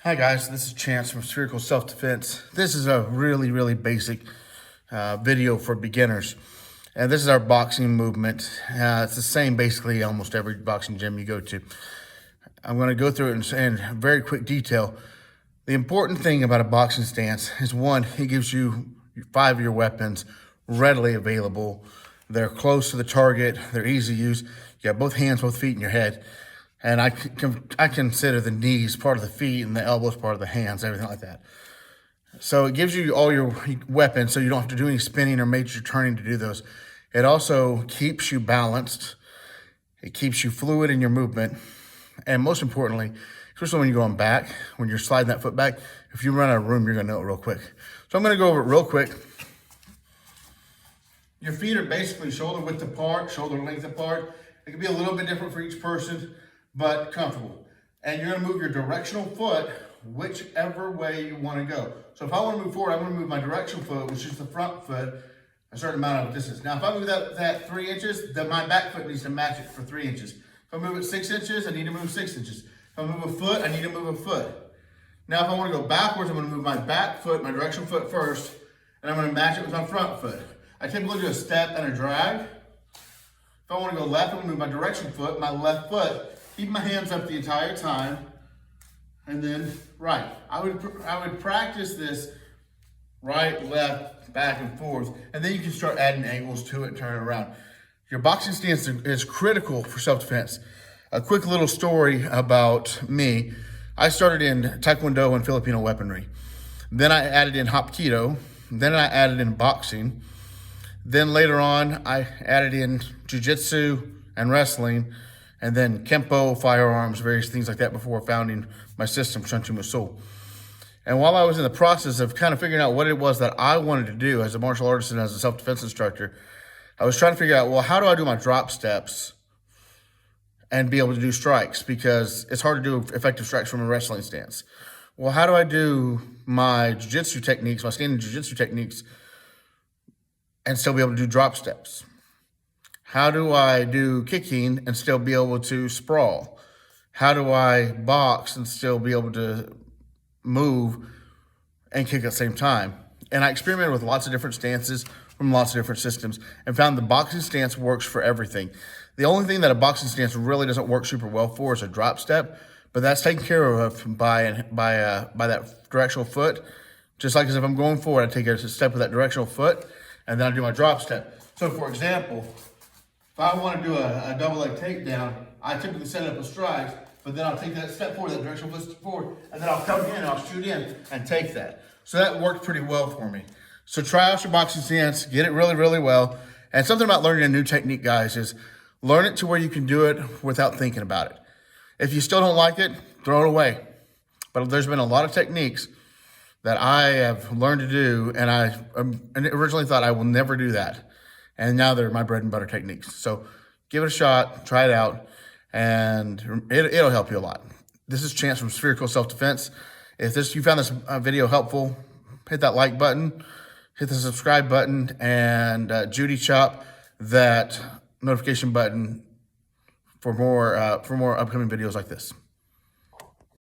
Hi guys, this is Chance from Spherical Self-Defense. This is a really basic video for beginners. And this is our boxing movement. It's the same basically almost every boxing gym you go to. I'm going to go through it in very quick detail. The important thing about a boxing stance is one, it gives you 5 of your weapons readily available. They're close to the target, they're easy to use. You got both hands, both feet, and your head. And I consider the knees part of the feet and the elbows part of the hands, everything like that. So it gives you all your weapons so you don't have to do any spinning or major turning to do those. It also keeps you balanced. It keeps you fluid in your movement. And most importantly, especially when you're going back, when you're sliding that foot back, if you run out of room, you're going to know it real quick. So I'm going to go over it real quick. Your feet are basically shoulder width apart, shoulder length apart. It can be a little bit different for each person, but comfortable. And you're gonna move your directional foot whichever way you wanna go. So if I wanna move forward, I'm gonna move my directional foot, which is the front foot, a certain amount of distance. Now, if I move that 3 inches, then my back foot needs to match it for 3 inches. If I move it 6 inches, I need to move 6 inches. If I move a foot, I need to move a foot. Now, if I wanna go backwards, I'm gonna move my back foot, my directional foot first, and I'm gonna match it with my front foot. I typically do a step and a drag. If I wanna go left, I'm gonna move my direction foot, my left foot, keep my hands up the entire time, and then right. I would practice this right, left, back, and forth, and then you can start adding angles to it and turn it around. Your boxing stance is critical for self-defense. A quick little story about me. I started in Taekwondo and Filipino weaponry. Then I added in Hapkido. Then I added in boxing. Then later on, I added in jiu-jitsu and wrestling, and then Kempo, firearms, various things like that before founding my system, Shun Chu Musul. And while I was in the process of kind of figuring out what it was that I wanted to do as a martial artist and as a self-defense instructor, I was trying to figure out, well, how do I do my drop steps and be able to do strikes? Because it's hard to do effective strikes from a wrestling stance. Well, how do I do my jiu-jitsu techniques, my standing jiu-jitsu techniques, and still be able to do drop steps? How do I do kicking and still be able to sprawl? How do I box and still be able to move and kick at the same time? And I experimented with lots of different stances from lots of different systems and found the boxing stance works for everything. The only thing that a boxing stance really doesn't work super well for is a drop step, but that's taken care of by that directional foot. Just like as if I'm going forward, I take a step with that directional foot, and then I do my drop step. So for example, if I want to do a double leg takedown, I typically set up with strides, but then I'll take that step forward, that directional foot forward, and then I'll come in and I'll shoot in and take that. So that worked pretty well for me. So try out your boxing stance, get it really well. And something about learning a new technique, guys, is learn it to where you can do it without thinking about it. If you still don't like it, throw it away. But there's been a lot of techniques that I have learned to do, and I originally thought I will never do that. And now they're my bread and butter techniques. So give it a shot, try it out, and it'll help you a lot. This is Chance from Spherical Self-Defense. If you found this video helpful, hit that like button, hit the subscribe button, and Judy chop that notification button for more upcoming videos like this.